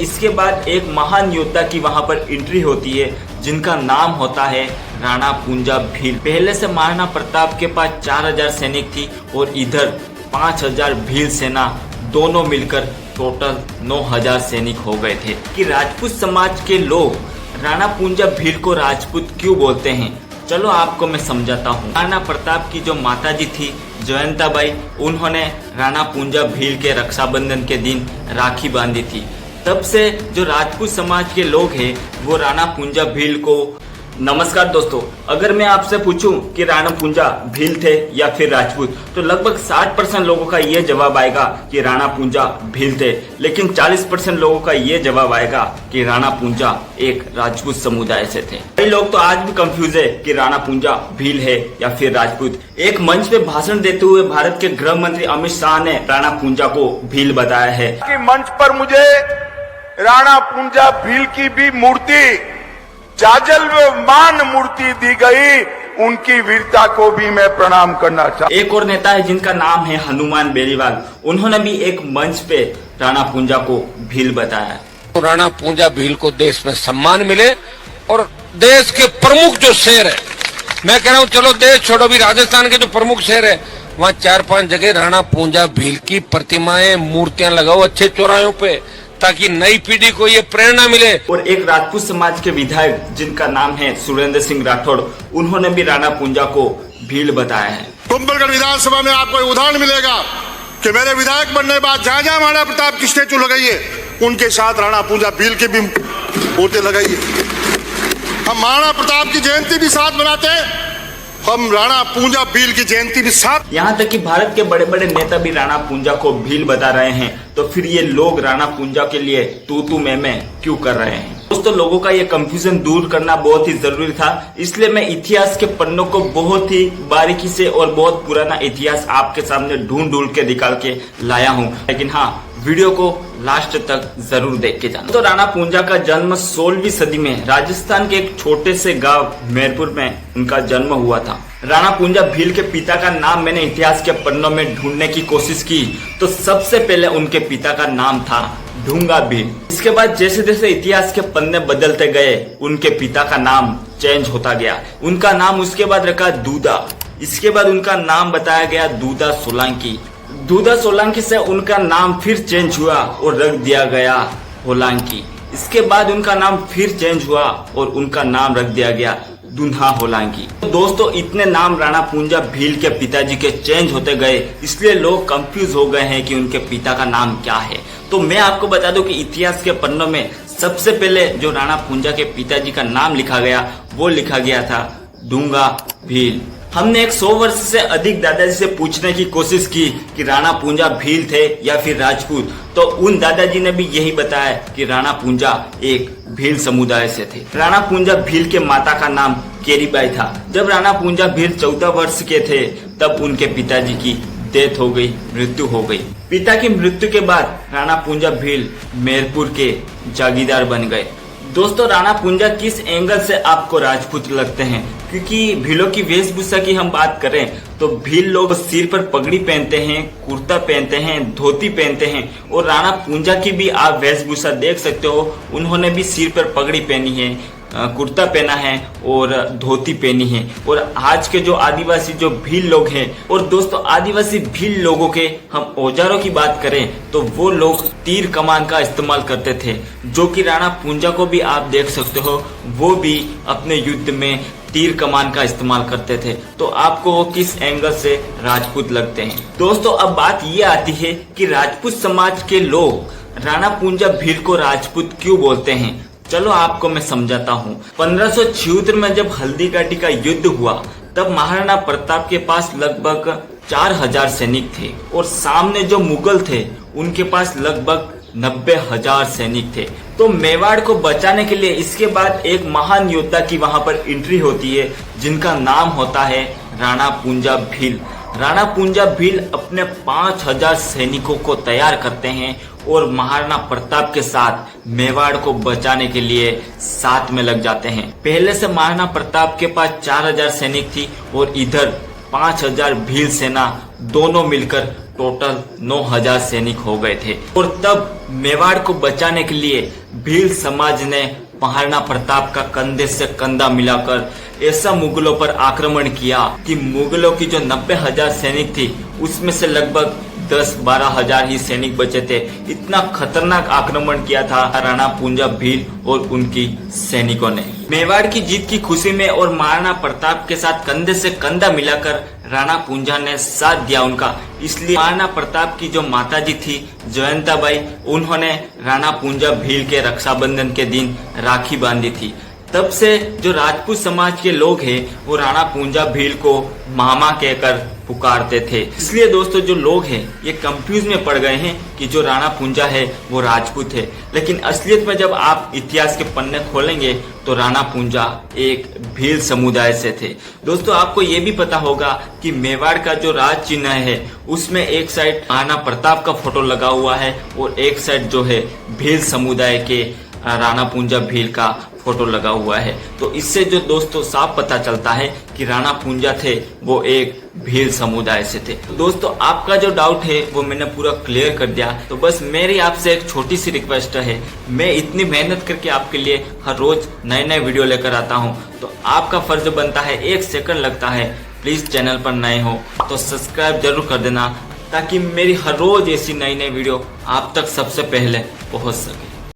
इसके बाद एक महान योद्धा की वहां पर एंट्री होती है जिनका नाम होता है राणा पूंजा भील। पहले से महाराणा प्रताप के पास 4000 सैनिक थी और इधर 5000 भील सेना, दोनों मिलकर टोटल 9000 सैनिक हो गए थे। कि राजपूत समाज के लोग राणा पूंजा भील को राजपूत क्यों बोलते हैं, चलो आपको मैं समझाता हूँ। राणा प्रताप की जो माताजी थी जयंताबाई, उन्होंने राणा पूंजा भील के रक्षाबंधन के दिन राखी बांधी थी। तब से जो राजपूत समाज के लोग हैं वो राणा पूंजा भील को। नमस्कार दोस्तों, अगर मैं आपसे पूछूं कि राणा पूंजा भील थे या फिर राजपूत, तो लगभग 60% लोगों का ये जवाब आएगा कि राणा पूंजा भील थे, लेकिन 40% लोगों का ये जवाब आएगा कि राणा पूंजा एक राजपूत समुदाय से थे। कई लोग तो आज भी कंफ्यूज है कि राणा पूंजा भील है या फिर राजपूत। एक मंच पे भाषण देते हुए भारत के गृह मंत्री अमित शाह ने राणा पूंजा को भील बताया है। कि मंच पर मुझे राणा पूंजा भील की भी मूर्ति, जाजलमान मूर्ति दी गई, उनकी वीरता को भी मैं प्रणाम करना चाहता। एक और नेता है जिनका नाम है हनुमान बेनीवाल, उन्होंने भी एक मंच पे राणा पूंजा को भील बताया। तो राणा पूंजा भील को देश में सम्मान मिले और देश के प्रमुख जो शहर है, मैं कह रहा हूँ चलो देश छोड़ो, भी राजस्थान के जो प्रमुख शहर है वहाँ 4-5 जगह राणा पूंजा भील की प्रतिमाएं, मूर्तियां लगाओ अच्छे चौराहों पे, ताकि नई पीढ़ी को ये प्रेरणा मिले। और एक राजपूत समाज के विधायक जिनका नाम है सुरेंद्र सिंह राठौड़, उन्होंने भी राणा पूंजा को भील बताया है। कुंभलगढ़ विधानसभा में आपको उदाहरण मिलेगा कि मेरे विधायक बनने के बाद जहाँ जहाँ महाराणा प्रताप की स्टेचू लगाइए, उनके साथ राणा पूंजा भील की भी मूर्ति लगाइए। हम महाराणा प्रताप की जयंती भी साथ मनाते हैं, हम राणा पूंजा भील की जयंती भी साथ। यहाँ तक कि भारत के बड़े बड़े नेता भी राणा पूंजा को भील बता रहे हैं, तो फिर ये लोग राणा पूंजा के लिए तू मैं क्यों कर रहे हैं। दोस्तों, लोगों का ये कंफ्यूजन दूर करना बहुत ही जरूरी था, इसलिए मैं इतिहास के पन्नों को बहुत ही बारीकी से और बहुत पुराना इतिहास आपके सामने ढूंढ के निकाल के लाया हूँ। लेकिन हाँ, वीडियो को लास्ट तक जरूर देख के जाना। तो राणा पूंजा का जन्म 16वीं सदी में राजस्थान के एक छोटे से गांव मेरपुर में उनका जन्म हुआ था। राणा पूंजा भील के पिता का नाम मैंने इतिहास के पन्नों में ढूंढने की कोशिश की, तो सबसे पहले उनके पिता का नाम था ढूंगा भील। इसके बाद जैसे जैसे इतिहास के पन्ने बदलते गए, उनके पिता का नाम चेंज होता गया। उनका नाम उसके बाद रखा दूधा, इसके बाद उनका नाम बताया गया दूधा सोलंकी। दूधा सोलंकी से उनका नाम फिर चेंज हुआ और रख दिया गया होलांकी। इसके बाद उनका नाम फिर चेंज हुआ और उनका नाम रख दिया गया दुन्हा होलांकी। तो दोस्तों, इतने नाम राणा पूंजा भील के पिताजी के चेंज होते गए, इसलिए लोग कंफ्यूज हो गए हैं कि उनके पिता का नाम क्या है। तो मैं आपको बता दूं कि इतिहास के पन्नों में सबसे पहले जो राणा पूंजा के पिताजी का नाम लिखा गया, वो लिखा गया था ढूंगा भील। हमने 100 वर्ष से अधिक दादाजी से पूछने की कोशिश की कि राणा पूंजा भील थे या फिर राजपूत, तो उन दादाजी ने भी यही बताया कि राणा पूंजा एक भील समुदाय से थे। राणा पूंजा भील के माता का नाम केरीबाई था। जब राणा पूंजा भील 14 वर्ष के थे, तब उनके पिताजी की डेथ हो गई, मृत्यु हो गई। पिता की मृत्यु के बाद राणा पूंजा भील मेरपुर के जागीरदार बन गए। दोस्तों, राणा पूंजा किस एंगल से आपको राजपूत लगते हैं? क्योंकि भीलों की वेशभूषा की हम बात करें तो भील लोग सिर पर पगड़ी पहनते हैं, कुर्ता पहनते हैं, धोती पहनते हैं, और राणा पूंजा की भी आप वेशभूषा देख सकते हो। उन्होंने भी सिर पर पगड़ी पहनी है, कुर्ता पहना है और धोती पहनी है। और आज के जो आदिवासी जो भील लोग हैं, और दोस्तों आदिवासी भील लोगों के हम औजारों की बात करें तो वो लोग तीर कमान का इस्तेमाल करते थे, जो कि राणा पूंजा को भी आप देख सकते हो, वो भी अपने युद्ध में तीर कमान का इस्तेमाल करते थे। तो आपको वो किस एंगल से राजपूत लगते हैं? दोस्तों, अब बात ये आती है कि राजपूत समाज के लोग राणा पूंजा भील को राजपूत क्यों बोलते हैं। चलो आपको मैं समझाता हूँ। 1576 में जब हल्दी घाटी का युद्ध हुआ, तब महाराणा प्रताप के पास लगभग 4000 सैनिक थे और सामने जो मुगल थे उनके पास लगभग 90,000 सैनिक थे। तो मेवाड़ को बचाने के लिए इसके बाद एक महान योद्धा की वहां पर एंट्री होती है जिनका नाम होता है राणा पूंजा भील। राणा पूंजा भील अपने 5000 सैनिकों को तैयार करते हैं और महाराणा प्रताप के साथ मेवाड़ को बचाने के लिए साथ में लग जाते हैं। पहले से महाराणा प्रताप के पास 4000 सैनिक थी और इधर 5000 भील सेना, दोनों मिलकर टोटल 9000 सैनिक हो गए थे। और तब मेवाड़ को बचाने के लिए भील समाज ने महाराणा प्रताप का कंधे से कंधा मिलाकर ऐसा मुगलों पर आक्रमण किया कि मुगलों की जो 90,000 सैनिक थी उसमें से लगभग 10-12 हजार ही सैनिक बचे थे। इतना खतरनाक आक्रमण किया था राणा पूंजा भील और उनकी सैनिकों ने। मेवाड़ की जीत की खुशी में और महाराणा प्रताप के साथ कंधे से कंधा मिलाकर राणा पूंजा ने साथ दिया उनका, इसलिए महाराणा प्रताप की जो माताजी थी जयंताबाई, उन्होंने राणा पूंजा भील के रक्षाबंधन के दिन राखी बांधी थी। तब से जो राजपूत समाज के लोग हैं वो राणा पूंजा भील को मामा कहकर पुकारते थे। इसलिए दोस्तों जो लोग हैं ये कंफ्यूज में पड़ गए हैं कि जो राणा पूंजा है वो राजपूत है, लेकिन असलियत में जब आप इतिहास के पन्ने खोलेंगे तो राणा पूंजा एक भील समुदाय से थे। दोस्तों आपको ये भी पता होगा कि मेवाड़ का जो राज चिन्ह है उसमें एक साइड महाराणा प्रताप का फोटो लगा हुआ है और एक साइड जो है भील समुदाय के राणा पूंजा भील का फोटो लगा हुआ है। तो इससे जो दोस्तों साफ पता चलता है कि राणा पूंजा थे वो एक भील समुदाय से थे। दोस्तों आपका जो डाउट है वो मैंने पूरा क्लियर कर दिया। तो बस मेरी आपसे एक छोटी सी रिक्वेस्ट है, मैं इतनी मेहनत करके आपके लिए हर रोज नए नए वीडियो लेकर आता हूँ, तो आपका फर्ज बनता है, 1 सेकंड लगता है, प्लीज चैनल पर नए हो तो सब्सक्राइब जरूर कर देना ताकि मेरी हर रोज ऐसी नई नई वीडियो आप तक सबसे पहले पहुँच सके।